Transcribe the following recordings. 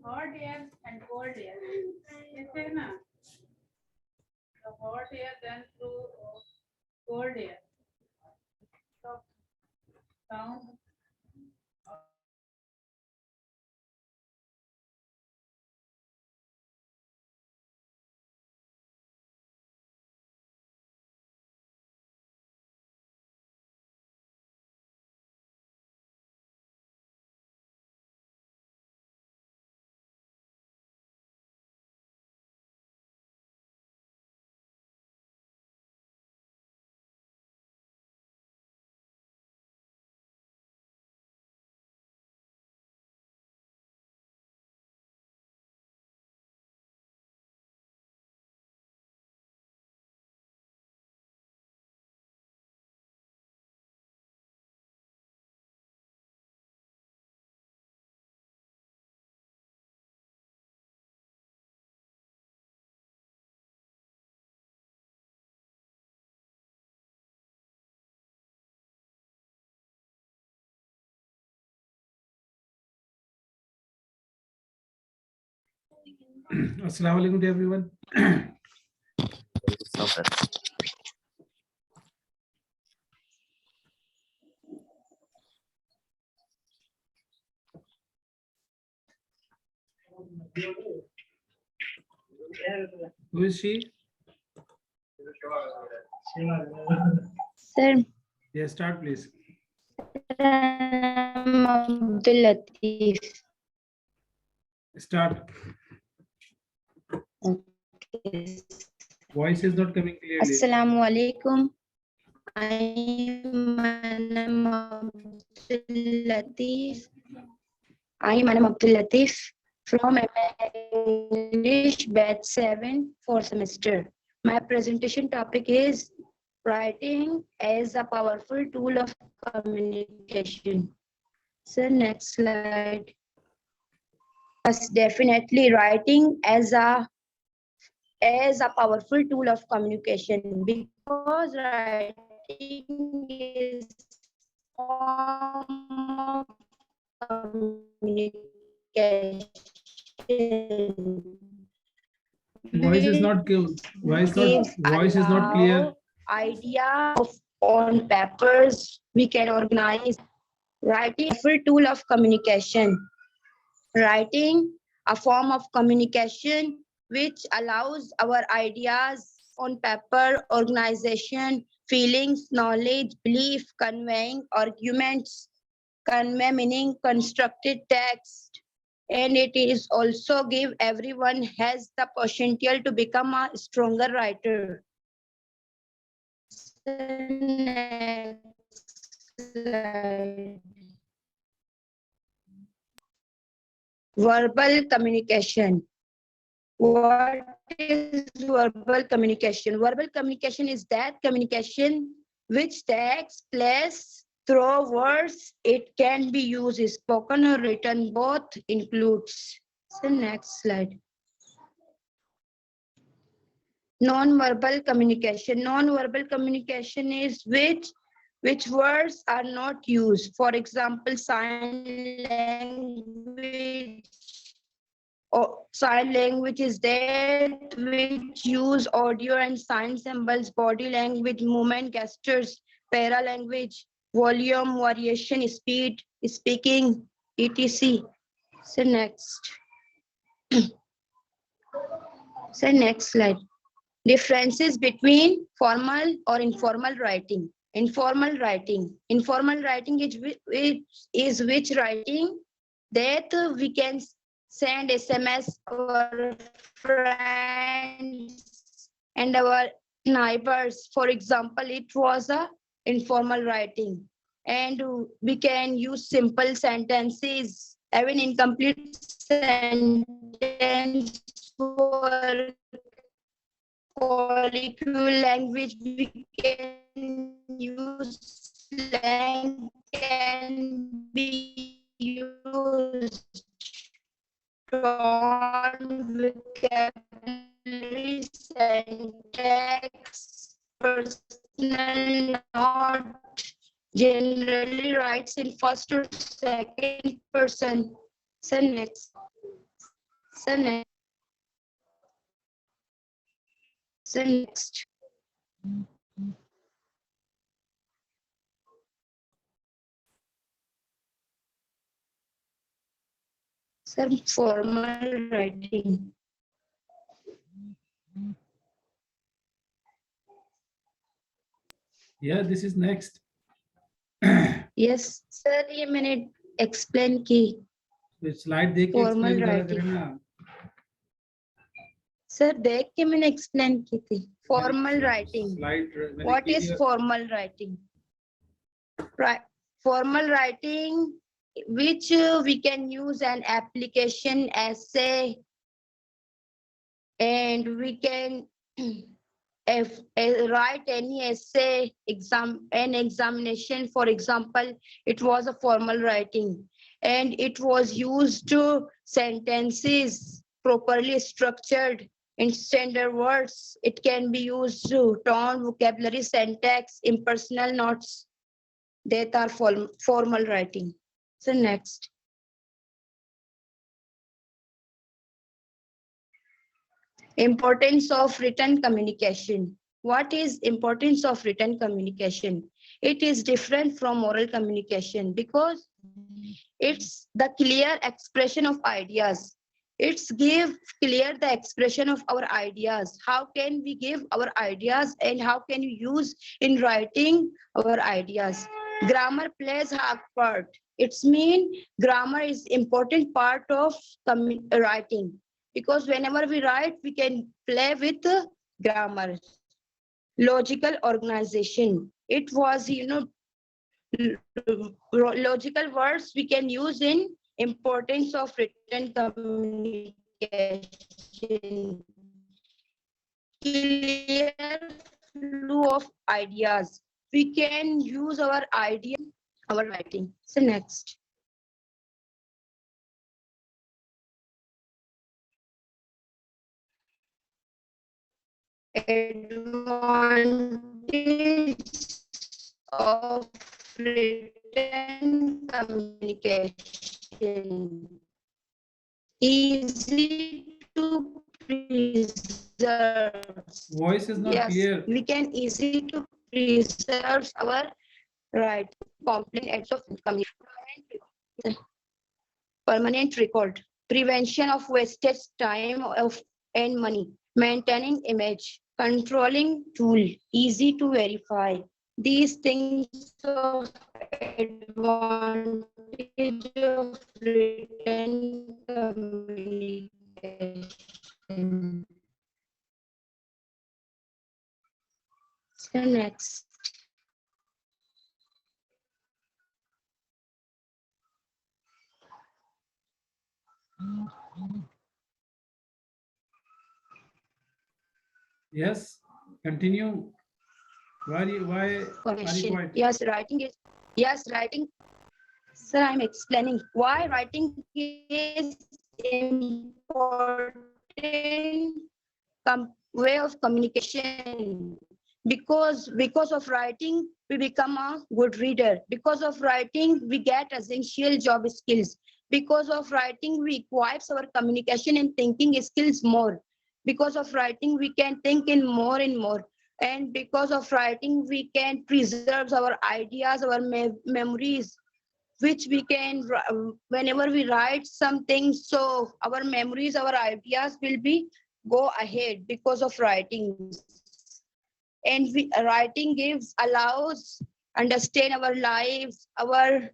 Hot air and cold air, ऐसे है ना, hot air then through cold air, so sound Assalamu alaikum to everyone. Who is she? Sir, Yes, start please. Abdul Latif. Start. Okay. Voice is not coming clearly. Assalamu alaikum. I'm Abdul Latif. I'm Abdul Latif from English Batch 7 4th semester. My presentation topic is writing as a powerful tool of communication. So next slide. Yes, definitely writing as a powerful tool of communication, because writing is form of communication. Voice is not clear. Voice is not clear. Idea of on papers we can organize. Writing is a full tool of communication. Writing a form of communication which allows our ideas on paper, organization, feelings, knowledge, belief, conveying arguments, convey meaning, constructed text, and it is also give everyone has the potential to become a stronger writer. Next slide. Verbal communication. What is verbal communication? Verbal communication is that communication which takes place through words. It can be used spoken or written, both includes. So next slide. Non-verbal communication. Non-verbal communication is which words are not used. For example, sign language. Sign language is that which use audio and sign symbols, body language, movement, gestures, para language, volume, variation, speed, speaking, etc. So next. So next slide. Differences between formal or informal writing. Informal writing. Informal writing is which writing that we can send SMS our friends and our neighbors. For example, it was a informal writing, and we can use simple sentences, even incomplete sentence for colloquial language. We can use slang, can be used tone, vocabulary, syntax, personal note, generally writes in first or second person. So next. So next. So next. Some formal writing. Yeah, this is next. Yes, sir, ये मैंने explain की. Slide देख के Formal explain करा writing. करें ना. Sir, देख के मैंने explain की थी. Formal writing. Slide What is formal writing? Right. Formal writing, which we can use an application essay, and we can write any essay, an examination. For example, it was a formal writing, and it was used to sentences properly structured in standard words. It can be used to tone, vocabulary, syntax, impersonal notes. That are formal writing. So next. Importance of written communication. What is importance of written communication? It is different from oral communication because it's the clear expression of ideas. It's give clear the expression of our ideas. How can we give our ideas and how can we use in writing our ideas? Grammar plays a part. It's mean grammar is important part of writing because whenever we write, we can play with grammar. Logical organization. It was, logical words we can use in importance of written communication. Clear flow of ideas. We can use our idea, our writing. So next. Advantage of written communication. Easy to preserve. Voice is not Yes, clear. we can easy to preserve our right complaint acts of permanent record. Prevention of wastage time and money. Maintaining image. Controlling tool. Easy to verify. These things of advantage of written communication. So next. Yes, continue. Why are you Question. quiet? Yes, writing is. Yes, writing. Sir, I'm explaining why writing is important way of communication. Because of writing, we become a good reader. Because of writing, we get essential job skills. Because of writing, we equips our communication and thinking skills more. Because of writing, we can think in more and more. And because of writing, we can preserve our ideas, our memories, which we can, whenever we write something, so our memories, our ideas will be go ahead because of writing. And writing gives, allows, understand our lives, our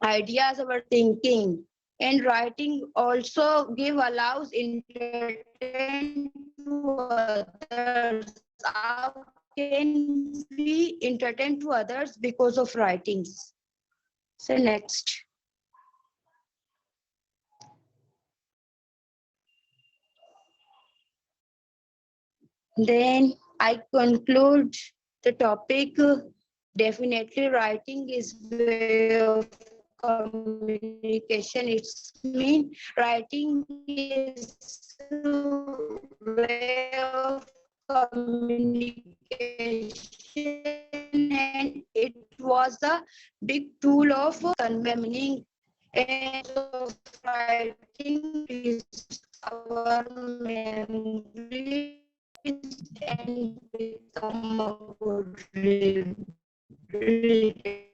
ideas, our thinking. And writing also give, allows, entertain to others. How can we entertain to others because of writings? So next. Then I conclude the topic. Definitely writing is way of communication. It's mean writing is way of communication and the big tool of convey meaning and of writing is our memory and become a good reader.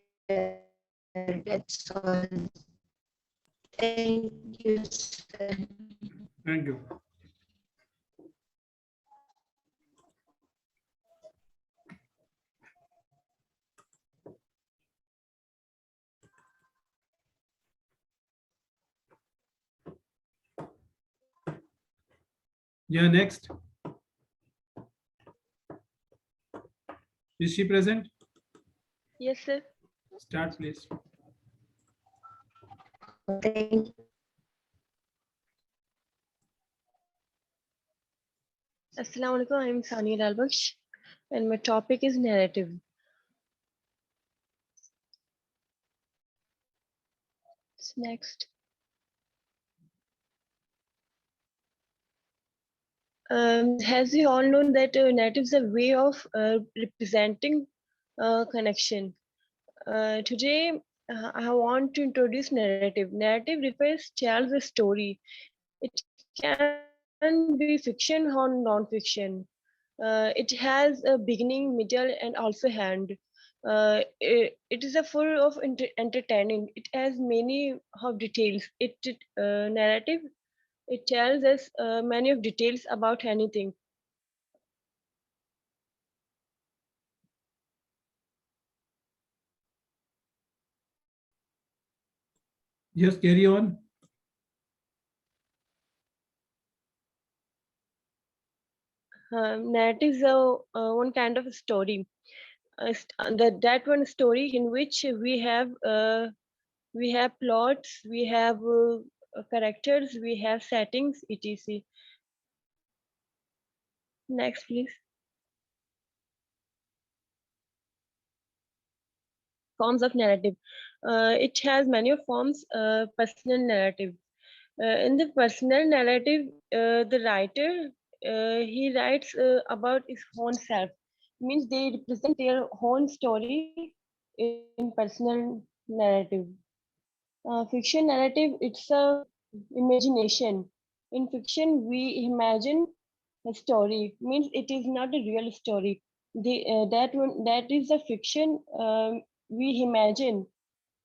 That's all. Thank you, sir. Thank you. Yeah, next. Is she present? Yes, sir. Start, please. Thank Assalamu alaikum. I'm Sania Dalbaksh, and my topic is narrative. Next. As you all know that narrative is a way of representing connection. Today, I want to introduce narrative. Narrative refers tells a story. It can be fiction or non-fiction. It has a beginning, middle, and also end. It is a full of entertaining. It has many of details. Narrative. It tells us many of details about anything. Yes, carry on. Narrative is one kind of story. That one story in which we have plots, we have characters, we have settings, etc. Next, please. Forms of narrative. It has many forms. Personal narrative. In the personal narrative, the writer he writes about his own self. Means they represent their own story in personal narrative. Fiction narrative, it's a imagination. In fiction, we imagine a story. Means it is not a real story. That is a fiction we imagine.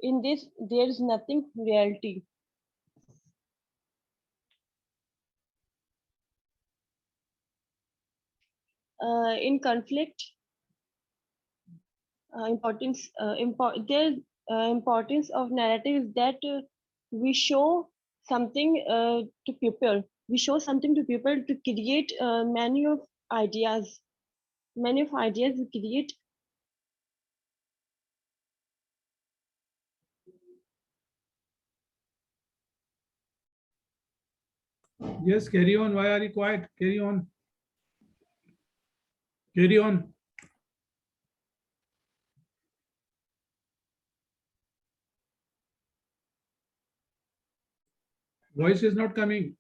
In this, there is nothing reality. In conflict, importance of narrative is that we show something to people. We show something to people to create many of ideas. Many of ideas we create. Yes, carry on. Why are you quiet? Carry on. Carry on. Voice is not coming.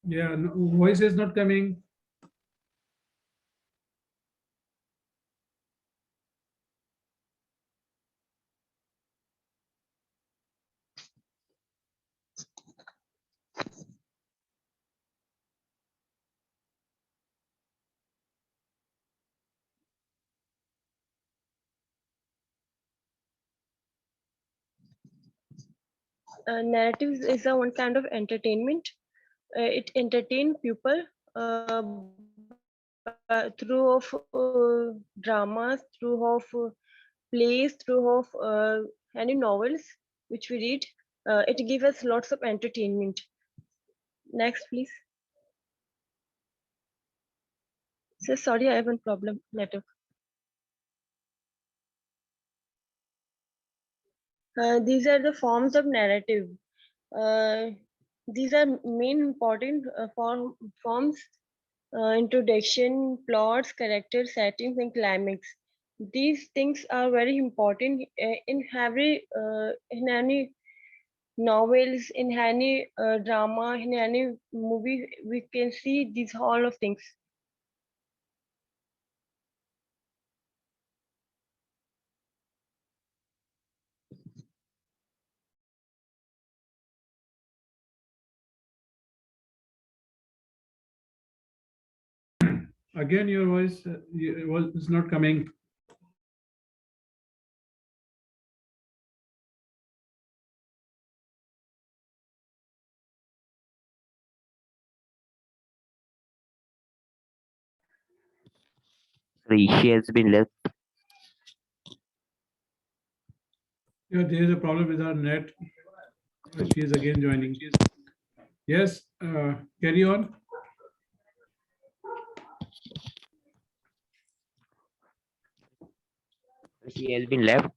Yeah, no, voice is not coming. Narratives is a one kind of entertainment. It entertain people through of dramas, through of plays, through of any novels which we read. It gives us lots of entertainment. Next, please. So sorry, I have a problem network. These are the forms of narrative. Uh, these are main important forms: introduction, plots, characters, settings, and climax. These things are very important in any novels, in any drama, in any movie, we can see these all of things. Again, your voice is not coming. She has been left. Yeah, there is a problem with our net. She is again joining. Yes, carry on. She has been left.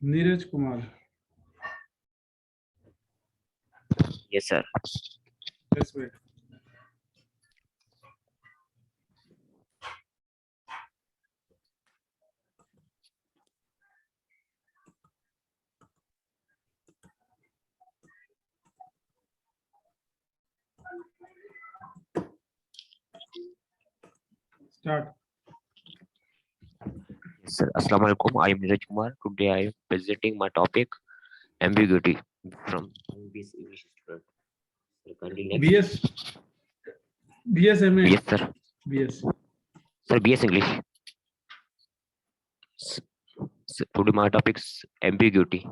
Neeraj Kumar. Yes, sir. Let's wait. Start. Yes, sir. Assalamu alaikum. I am Neeraj Kumar. Today I am presenting my topic ambiguity from BS English student. Sir, kindly next. BSMA. Yes, sir. BS. Sir, BS English. Today my topic is ambiguity.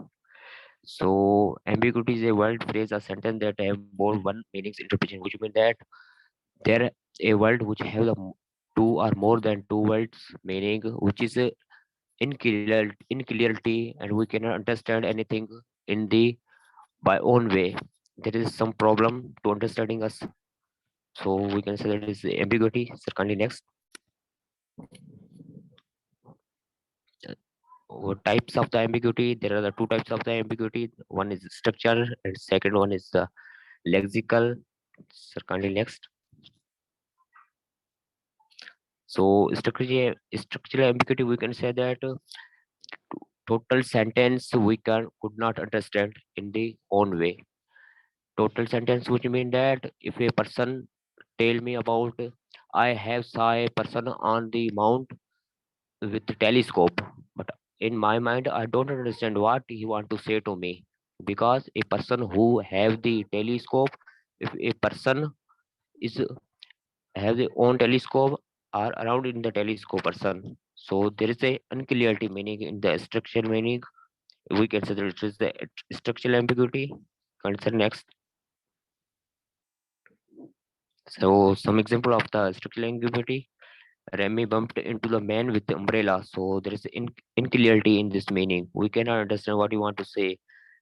So ambiguity is a word, phrase, or sentence that have more one meanings interpretation, which means that there a word which have the two or more than two words meaning, which is inclarity, and we cannot understand anything in the by own way. There is some problem to understanding us. So we can say that is ambiguity. So kindly next. Types of the ambiguity. There are the two types of the ambiguity. One is structure, and second one is the lexical. So kindly next. So structural ambiguity, we can say that total sentence we could not understand in the own way. Total sentence, which mean that if a person tell me about I have saw a person on the mount with the telescope, but in my mind I don't understand what he want to say to me, because a person who have the telescope, if a person is have their own telescope are around in the telescope person, so there is a unclarity meaning in the structural meaning. We can say that it is the structural ambiguity. Consider next. So some example of the structural ambiguity. Remy bumped into the man with the umbrella. So there is unclarity in this meaning. We cannot understand what you want to say.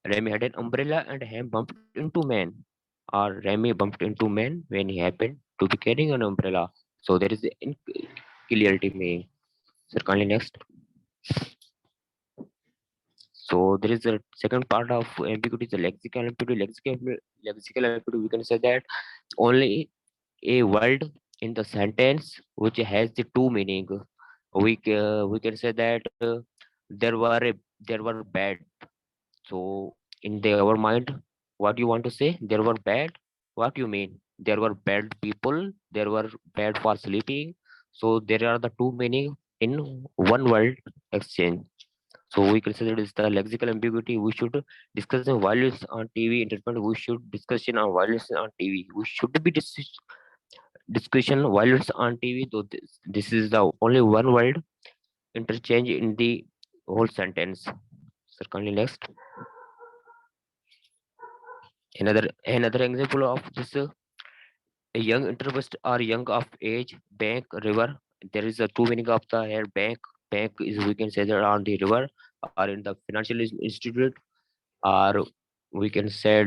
Remy had an umbrella and Ham bumped into man. Or Remy bumped into man when he happened to be carrying an umbrella. So there is the unclarity meaning. So kindly next. So there is a second part of ambiguity, the lexical ambiguity. Lexical ambiguity, we can say that only a word in the sentence which has the two meaning. We can say that there were bad. So in our mind, what you want to say? There were bad. What you mean? There were bad people. There were bad for sleeping. So there are the two meaning in one word exchange. So we consider this the lexical ambiguity. We should discuss the violence on TV entertainment. We should discussion on violence on TV. We should be discussion violence on TV. Though this is the only one word interchange in the whole sentence. So kindly next. Another example of this, a young interest or young of age, bank, river. There is a two meaning of the here bank. Bank is, we can say that, on the river or in the financial institute, or we can say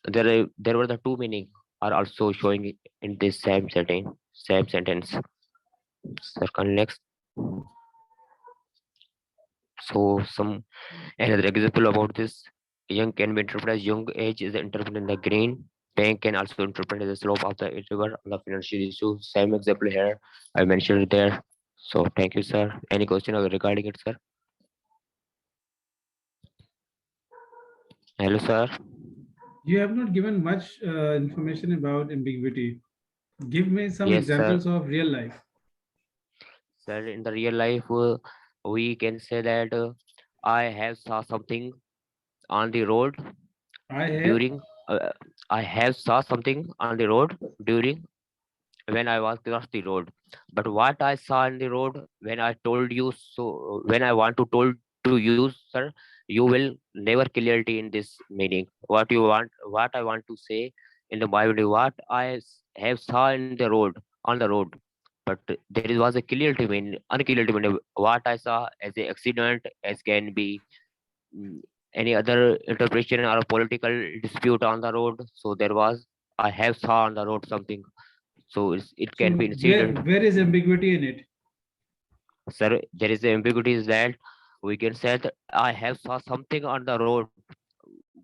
there were the two meaning are also showing in this same sentence. Circle next. So some another example about this, young can be interpreted as young age is interpreted in the green. Bank can also interpret as the slope of the river on the financial issue. Same example here. I mentioned it there. So thank you, sir. Any question regarding it, sir? Hello, sir. You have not given much information about ambiguity. Give me some Yes, sir. examples of real life. Sir, in the real life, we can say that I have saw something on the road I have, during. I have saw something on the road during when I was across the road. But what I saw in the road when I told you, so when I want to told to you, sir, you will never clarity in this meaning. What you want, what I want to say in the Bible, what have saw in the road on the road. But was a clarity mean unclarity mean what I saw as a accident, as can be any other interpretation or a political dispute on the road. So there was I have saw on the road something, so it so can be incident. where is ambiguity in it? Sir, there is a ambiguity is that we can say that I have saw something on the road,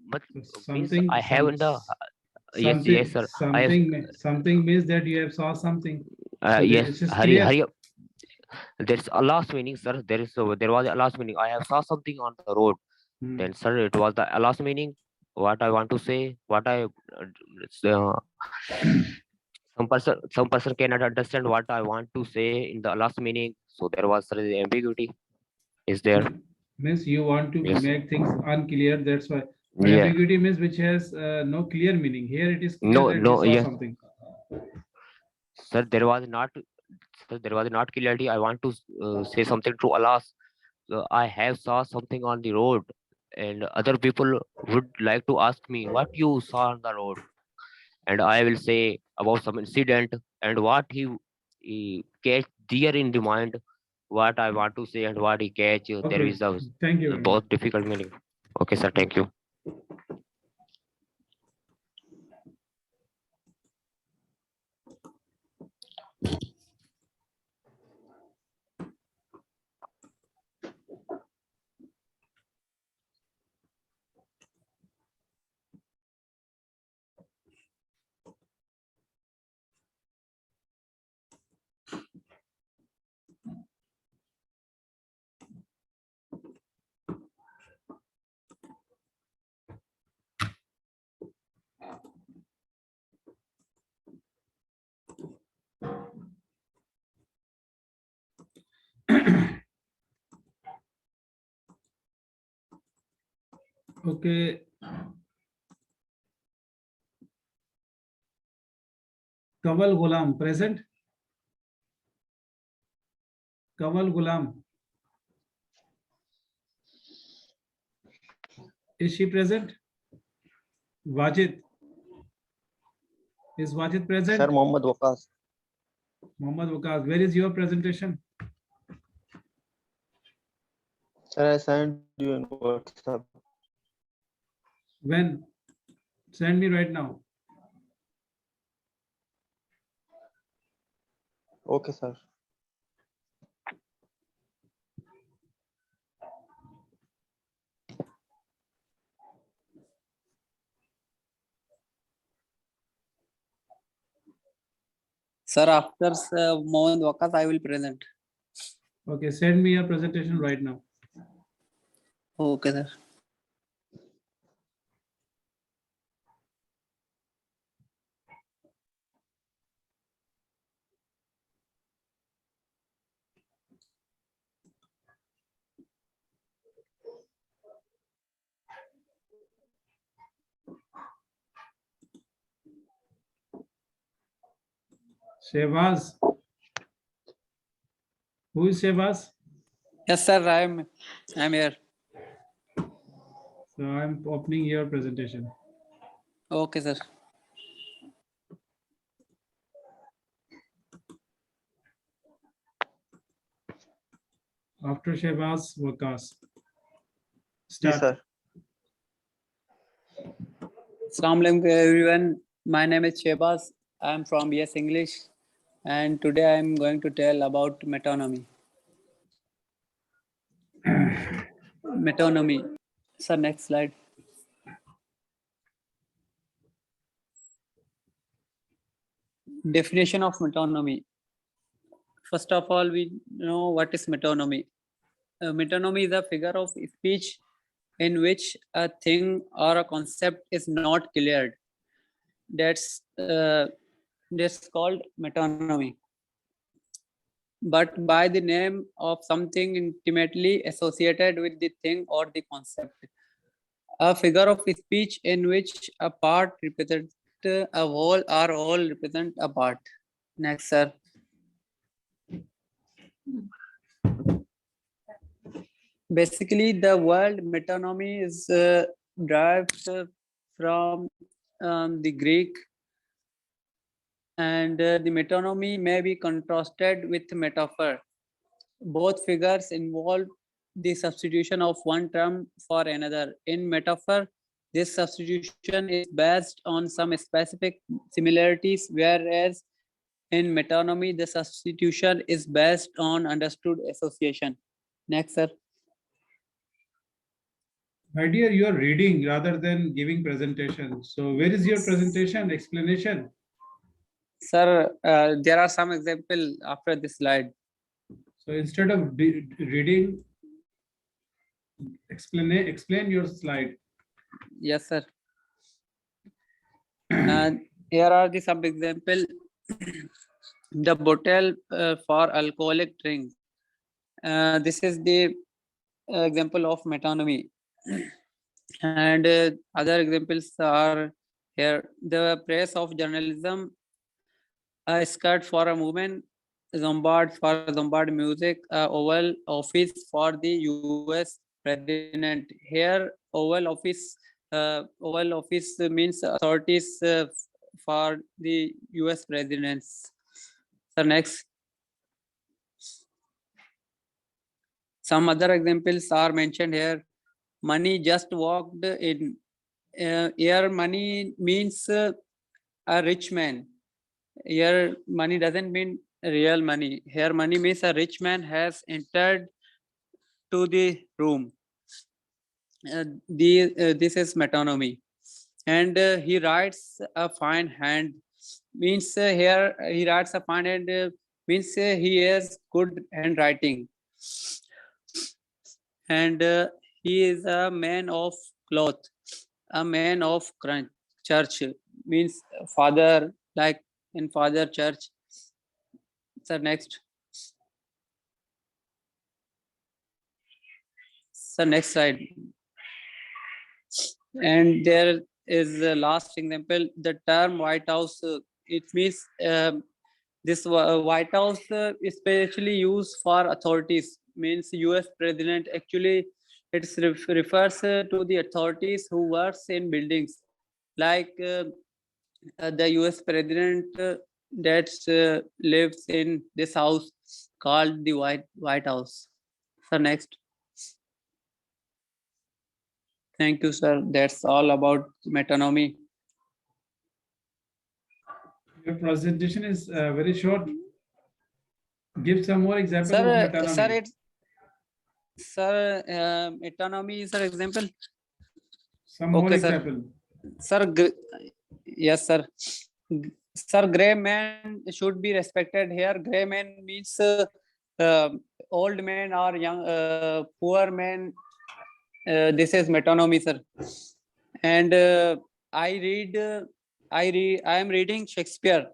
but So means I something, have in the yes, sir. I have something means that you have saw something. So yes. this is Hurry, clear. hurry up. There's a last meaning, sir. There was a last meaning. I have saw something on the road. Hmm. Then, sir, it was the last meaning. What I want to say, what I some person cannot understand what I want to say in the last meaning. So there was the ambiguity. Is there? Means you want to Yes. make things unclear. That's why. But Yeah. ambiguity means which has no clear meaning. Here it is clear No, that you no, saw yes. something. Sir, there was not. Sir, there was not clarity. I want to say something to Allah. I have saw something on the road, and other people would like to ask me what you saw on the road, and I will say about some incident and what he catch there in the mind, what I want to say and what he catch. There Okay. is a Thank you. both difficult meaning. Okay, sir. Thank you. Okay. Kaval Ghulam, present? Kaval Ghulam. Is she present? Wajid. Is Wajid present? Sir, Mohammad Waqas. Mohammad Waqas, where is your presentation? Sir, I sent you in WhatsApp. When? Send me right now. Okay, sir. Sir, after Mohan Waqas, I will present. Okay, send me your presentation right now. Okay, sir. Shehbaz. Who is Shehbaz? Yes, sir. I am here. So I'm opening your presentation. Okay, sir. After Shehbaz, Waqas. Yes, Start. sir. Assalamu alaikum everyone. My name is Shehbaz. I am from BS English, and today I am going to tell about metonymy. Metonymy. Sir, next slide. Definition of metonymy. First of all, we know what is metonymy. Metonymy is a figure of speech in which a thing or a concept is not cleared. That's called metonymy. But by the name of something intimately associated with the thing or the concept. A figure of speech in which a part represents a whole or all represent a part. Next, sir. Basically, the word metonymy is derived from the Greek, and the metonymy may be contrasted with metaphor. Both figures involve the substitution of one term for another. In metaphor, this substitution is based on some specific similarities, whereas in metonymy, the substitution is based on understood association. Next, sir. My dear, you are reading rather than giving presentation. So where is your presentation, explanation? Sir, there are some example after this slide. So instead of reading, explain your slide. Yes, sir. And here are the some example. The bottle for alcoholic drink. This is the example of metonymy. And other examples are here. The press of journalism, a skirt for a movement, Zombard for Zombard music, Oval Office for the US president. Here, Oval Office means authorities for the US presidents. So next. Some other examples are mentioned here. Money just walked in. Here, money means a rich man. Here, money doesn't mean real money. Here, money means a rich man has entered to the room. This is metonymy. And he writes a fine hand. Means here he writes a fine hand means he has good handwriting. And he is a man of cloth, a man of church, means father, like in father church. So next. So next slide. And there is the last example, the term White House. It means this White House is especially used for authorities, means US president. Actually, it refers to the authorities who works in buildings, like the US president that lives in this house called the White House. So next. Thank you, sir. That's all about metonymy. Your presentation is very short. Give some more examples of Sir, metonymy. metonymy is an example. Some more Okay, sir. example. Sir, yes, sir. Sir, gray man should be respected here. Gray man means old man or young, poor man. This is metonymy, sir. And I am reading Shakespeare.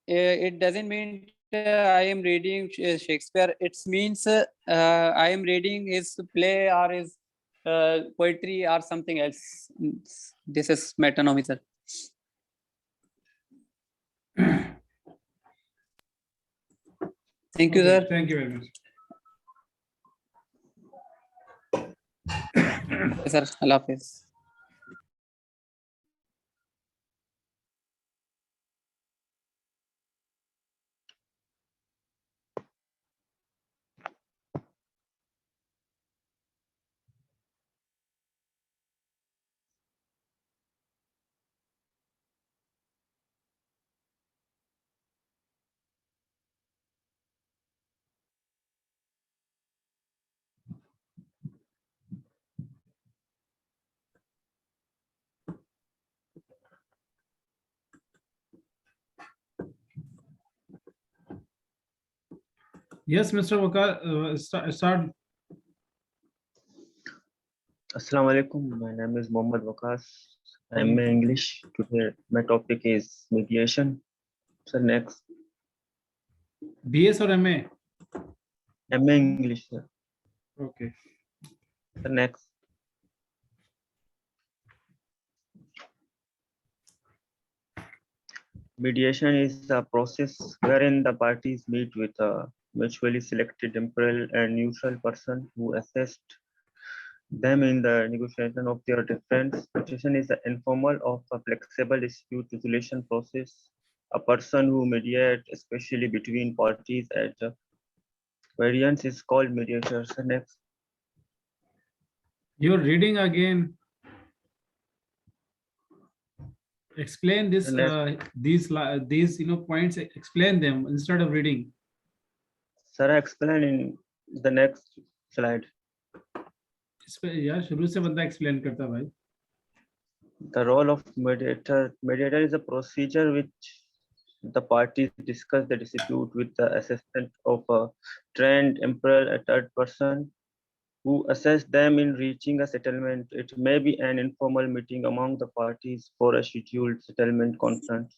It doesn't mean I am reading Shakespeare. It means I am reading his play or his poetry or something else. This is metonymy, sir. Thank you, Okay, sir. thank you very much. Yes, sir. Allah Hafiz. Yes, Mr. Waqas, start. Assalamu alaikum. My name is Mohammad Waqas. I'm in English. Today my topic is mediation. So next, BS or MA? I'm in English. Sir. Okay. So next, mediation is a process wherein the parties meet with a mutually selected impartial and neutral person who assist them in the negotiation of their difference. Mediation is an informal of a flexible dispute resolution process. A person who mediates, especially between parties at variance, is called mediator. So next, You're reading again. Explain this, the next, these points, explain them instead of reading. sir, I explain in the next slide. इस पे यार शुरू से बंदा explain करता भाई. The role of mediator. Mediator is a procedure which the parties discuss the dispute with the assistance of a trained impartial a third person who assess them in reaching a settlement. It may be an informal meeting among the parties for a scheduled settlement conference.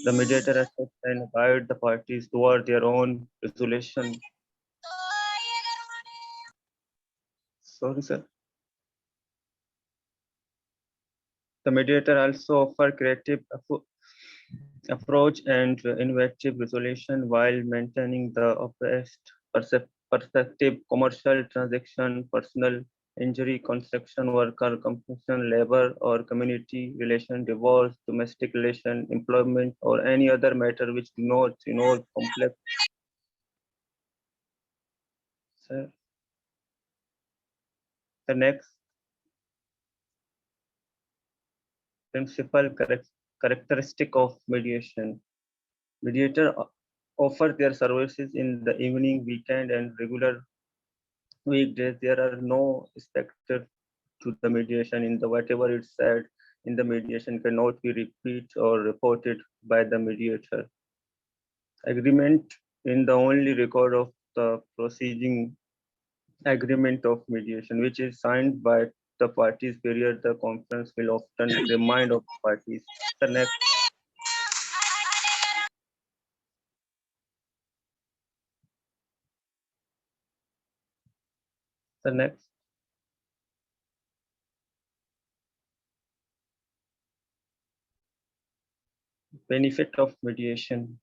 The mediator assists and guides the parties toward their own resolution. Sorry, sir. The mediator also offers creative approach and innovative resolution while maintaining the best perspective, commercial transaction, personal injury, construction worker, compensation, labor or community relation, divorce, domestic relation, employment, or any other matter which do not involve complex. Sir. The next principal characteristic of mediation. Mediator offer their services in the evening, weekend, and regular weekdays. There are no expected to the mediation in the whatever it's said in the mediation cannot be repeated or reported by the mediator. Agreement in the only record of the proceeding agreement of mediation, which is signed by the parties period, the conference will often remind of parties. The next. The next. Benefit of mediation.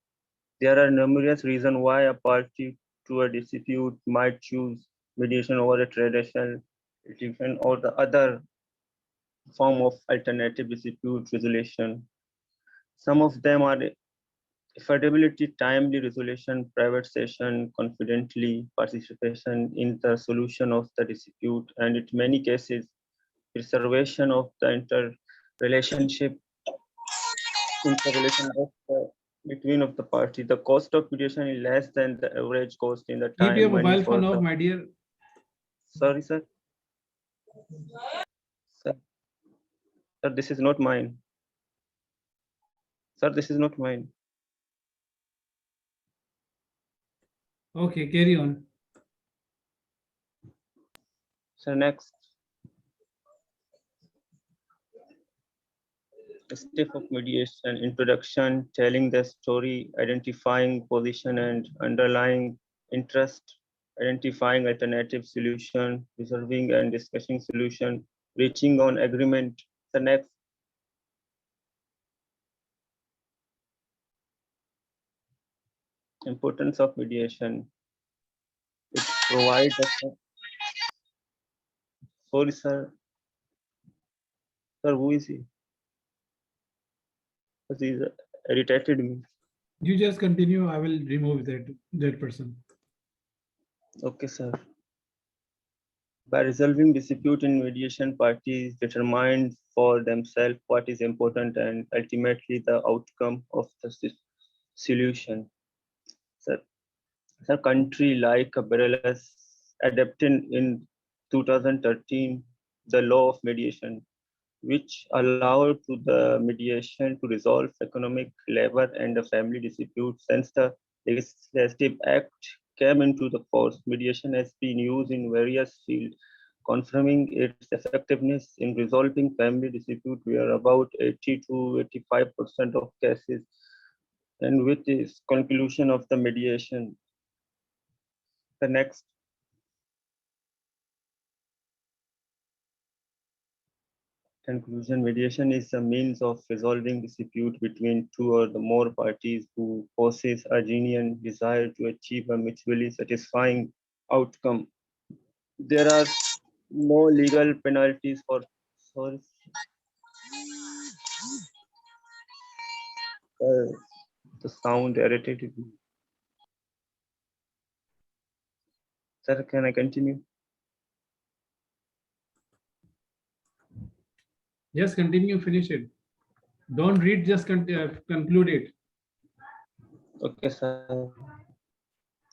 There are numerous reasons why a party to a dispute might choose mediation over a traditional litigation or the other form of alternative dispute resolution. Some of them are affordability, timely resolution, private session, confidently participation in the solution of the dispute, and in many cases, preservation of the interrelation of the between of the party. The cost of mediation is less than the average cost in the Keep time your money mobile for phone off, the. my dear. Sorry, sir. Sir, this is not mine. Sir, this is not mine. Okay, carry on. So next. Step of mediation, introduction, telling the story, identifying position and underlying interest, identifying alternative solution, resolving and discussing solution, reaching on agreement. The next. Importance of mediation. It provides sorry, sir. Sir, who is he? Because he's irritated me. You just continue. I will remove that person. Okay, sir. By resolving dispute in mediation, parties determine for themselves what is important and ultimately the outcome of the solution. Sir, a country like Belarus adopted in 2013 the law of mediation, which allowed to the mediation to resolve economic, labor, and the family disputes. Since the Legislative Act came into the force. Mediation has been used in various fields, confirming its effectiveness in resolving family dispute where about 80 to 85% of cases. And with this conclusion of the mediation, the next. Conclusion, mediation is a means of resolving dispute between two or the more parties who possess a genuine desire to achieve a mutually satisfying outcome. There are no legal penalties for sorry. The sound irritated me. Sir, can I continue? Yes, continue, finish it. Don't read, just conclude it. Okay, sir.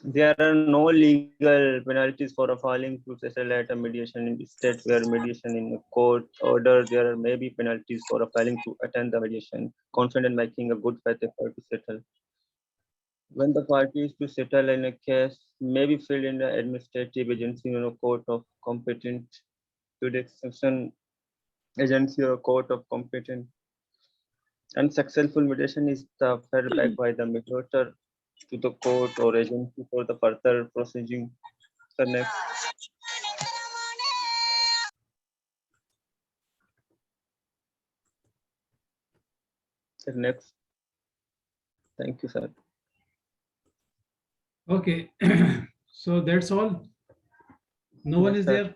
There are no legal penalties for a failing to settle at a mediation in the state where mediation in a court order. There may be penalties for a failing to attend the mediation, confident making a good faith effort to settle. When the parties to settle in a case may be filed in the administrative agency in a court of competent jurisdiction agency or a court of competent. Unsuccessful mediation is the fed back by the mediator to the court or agency for the further proceeding. The next. The next. Thank you, sir. Okay, so that's all. No one Yes, is sir. there.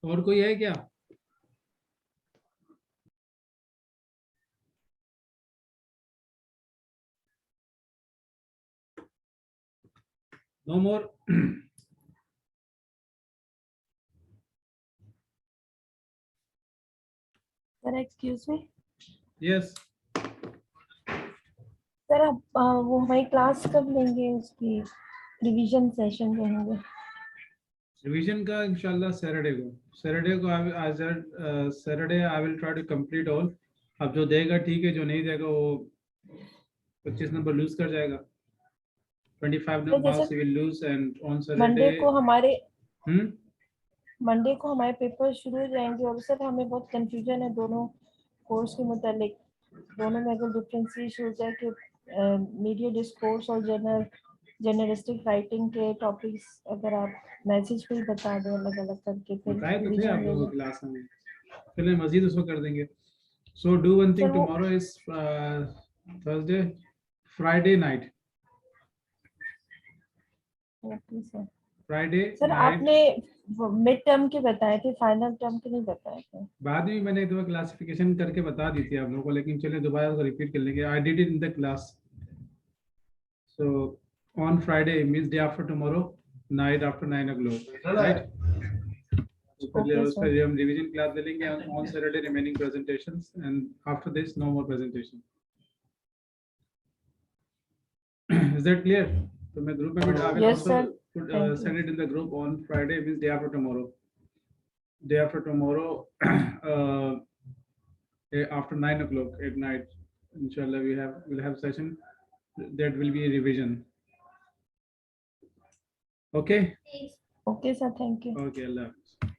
और कोई है क्या? No more. Sir excuse me Yes. Sir आप वो हमारी class कब लेंगे उसकी रिवीजन सेशन जो होंगे रिवीजन का इंशाल्लाह सैटरडे को आज Saturday I will try to complete all. अब जो देगा ठीक है, जो नहीं देगा वो 25 नंबर लूज कर जाएगा. 25 numbers he will lose, and on Monday Saturday. को हमारे Hmm? मंडे को हमारे पेपर शुरू हो जाएंगे और सर हमें बहुत कंफ्यूजन है दोनों कोर्स के मुतालिक. दोनों में अगर डिफरेंशिएशन हो जाए कि मीडिया डिस्कोर्स और जर्नलिस्टिक राइटिंग के टॉपिक्स अगर आप मैसेज पे ही बता दें अलग अलग करके फिर बताए तो थे रिवीजन आप ले लोगों लें. की क्लास में. चलिए मजीद उसको कर देंगे. So do one thing. Sir, वो- Tomorrow is Thursday, Friday night. Okay sir. Friday sir night. आपने मिड टर्म के बताए थे, फाइनल टर्म के नहीं बताए थे. बाद में मैंने एक दफा क्लासिफिकेशन करके बता दी थी आप लोगों को, लेकिन चलिए दोबारा उसको रिपीट कर लेंगे. I did it in the class. So on Friday means day after tomorrow, night after 9 o'clock, right? Okay, उसका sir. हम रिवीजन क्लास ले लेंगे on Saturday, remaining presentations, and after this no more presentation. Is that clear? So my group member I will Yes, also sir. put, Thank you. send it in the group on Friday, means day after tomorrow. Day after tomorrow, after 9 o'clock at night, inshallah we'll have session. That will be a revision. Okay. Okay, sir. Thank you. Okay, Allah Hafiz.